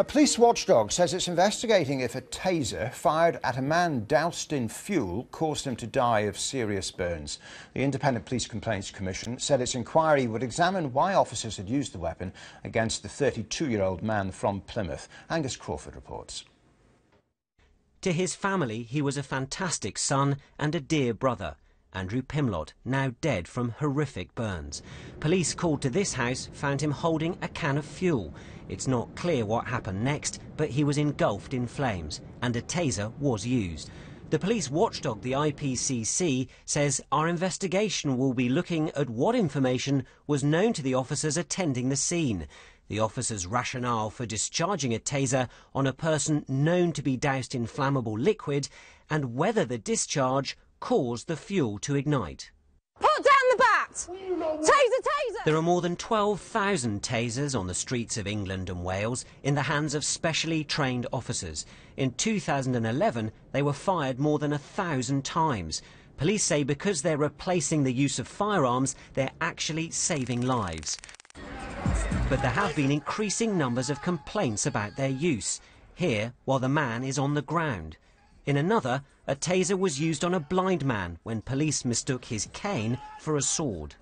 A police watchdog says it's investigating if a taser fired at a man doused in fuel caused him to die of serious burns. The Independent Police Complaints Commission said its inquiry would examine why officers had used the weapon against the 32-year-old man from Plymouth. Angus Crawford reports. To his family, he was a fantastic son and a dear brother. Andrew Pimlott, now dead from horrific burns. Police called to this house found him holding a can of fuel. It's not clear what happened next, but he was engulfed in flames, and a taser was used. The police watchdog, the IPCC, says our investigation will be looking at what information was known to the officers attending the scene. The officers' rationale for discharging a taser on a person known to be doused in flammable liquid, and whether the discharge caused the fuel to ignite. Put down the bat! Taser, taser! There are more than 12,000 tasers on the streets of England and Wales in the hands of specially trained officers. In 2011, they were fired more than 1,000 times. Police say because they're replacing the use of firearms, they're actually saving lives. But there have been increasing numbers of complaints about their use. Here, while the man is on the ground. In another, a taser was used on a blind man when police mistook his cane for a sword.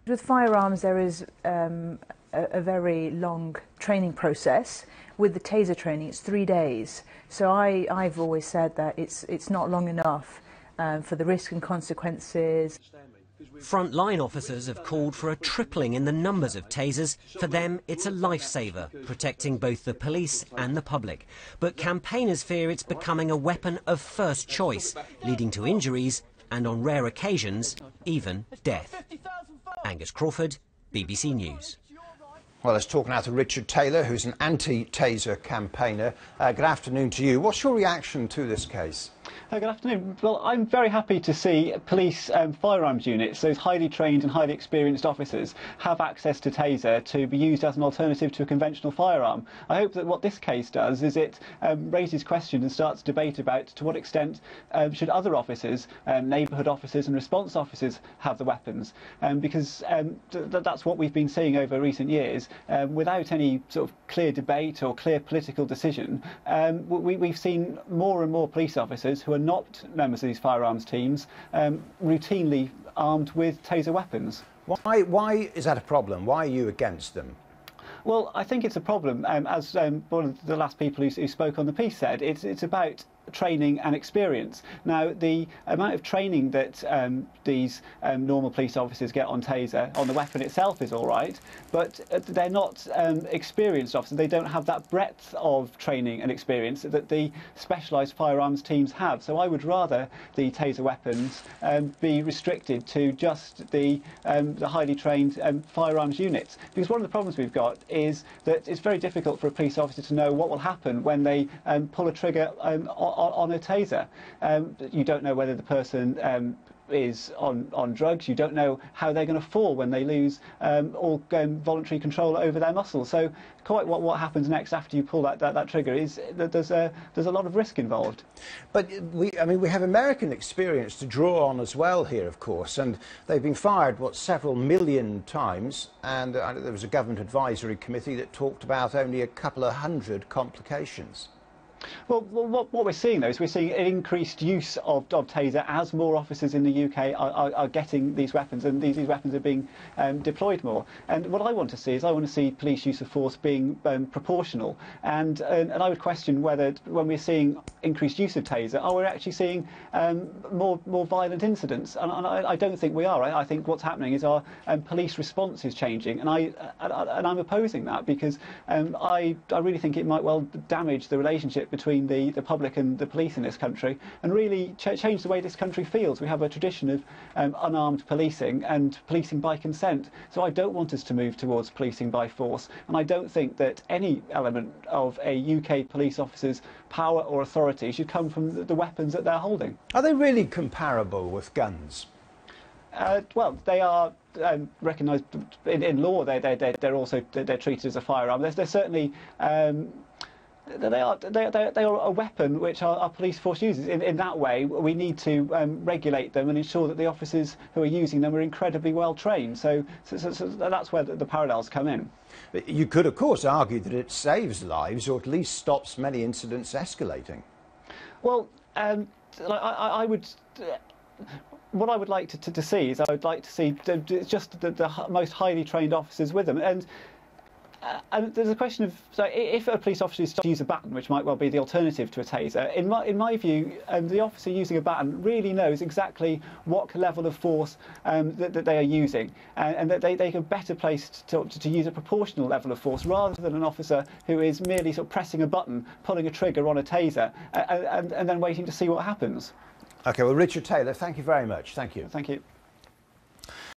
With firearms, there is a very long training process. With the taser training, it's 3 days. So I've always said that it's not long enough for the risk and consequences. Frontline officers have called for a tripling in the numbers of tasers. For them, it's a lifesaver, protecting both the police and the public. But campaigners fear it's becoming a weapon of first choice, leading to injuries and, on rare occasions, even death. Angus Crawford, BBC News. Well, let's talk now to Richard Taylor, who's an anti-TASER campaigner. Good afternoon to you. What's your reaction to this case? Good afternoon. Well, I'm very happy to see police firearms units, those highly trained and highly experienced officers, have access to taser to be used as an alternative to a conventional firearm. I hope that what this case does is it raises questions and starts debate about to what extent should other officers, neighbourhood officers and response officers, have the weapons, because that's what we've been seeing over recent years. Without any sort of clear debate or clear political decision, we've seen more and more police officers who are not members of these firearms teams routinely armed with taser weapons. Why is that a problem? Why are you against them? Well, I think it's a problem. As one of the last people who spoke on the piece said, it's about training and experience. Now, the amount of training that these normal police officers get on taser, on the weapon itself, is all right, but they're not experienced officers. They don't have that breadth of training and experience that the specialised firearms teams have. So I would rather the taser weapons be restricted to just the highly trained firearms units. Because one of the problems we've got is that it's very difficult for a police officer to know what will happen when they pull a trigger on a taser. You don't know whether the person is on drugs. You don't know how they're going to fall when they lose all voluntary control over their muscles. So quite what happens next after you pull that trigger is that there's a lot of risk involved. But we have American experience to draw on as well here, of course, and they've been fired several million times, and there was a government advisory committee that talked about only a couple of hundred complications. Well, what we're seeing, though, is we're seeing an increased use of taser as more officers in the UK are getting these weapons, and these weapons are being deployed more. And what I want to see is police use of force being proportional. And I would question whether, when we're seeing increased use of taser, are we actually seeing more violent incidents? And I don't think we are. I think what's happening is our police response is changing, and I'm opposing that, because I really think it might well damage the relationship between the public and the police in this country, and really change the way this country feels. We have a tradition of unarmed policing and policing by consent, so I don't want us to move towards policing by force, and I don't think that any element of a UK police officer's power or authority should come from the weapons that they're holding. Are they really comparable with guns? Well, they are recognised in law. They're treated as a firearm. They're certainly They are a weapon which our police force uses. In that way, we need to regulate them and ensure that the officers who are using them are incredibly well trained. So that's where the parallels come in. But you could, of course, argue that it saves lives, or at least stops many incidents escalating. Well, I would. What I would like to see is I would like to see just the most highly trained officers with them. And there's a question of, so if a police officer is to use a baton, which might well be the alternative to a taser, in my view, the officer using a baton really knows exactly what level of force that they are using, and that they are better placed to use a proportional level of force rather than an officer who is merely sort of pressing a button, pulling a trigger on a taser, and then waiting to see what happens. OK, well, Richard Taylor, thank you very much. Thank you. Thank you.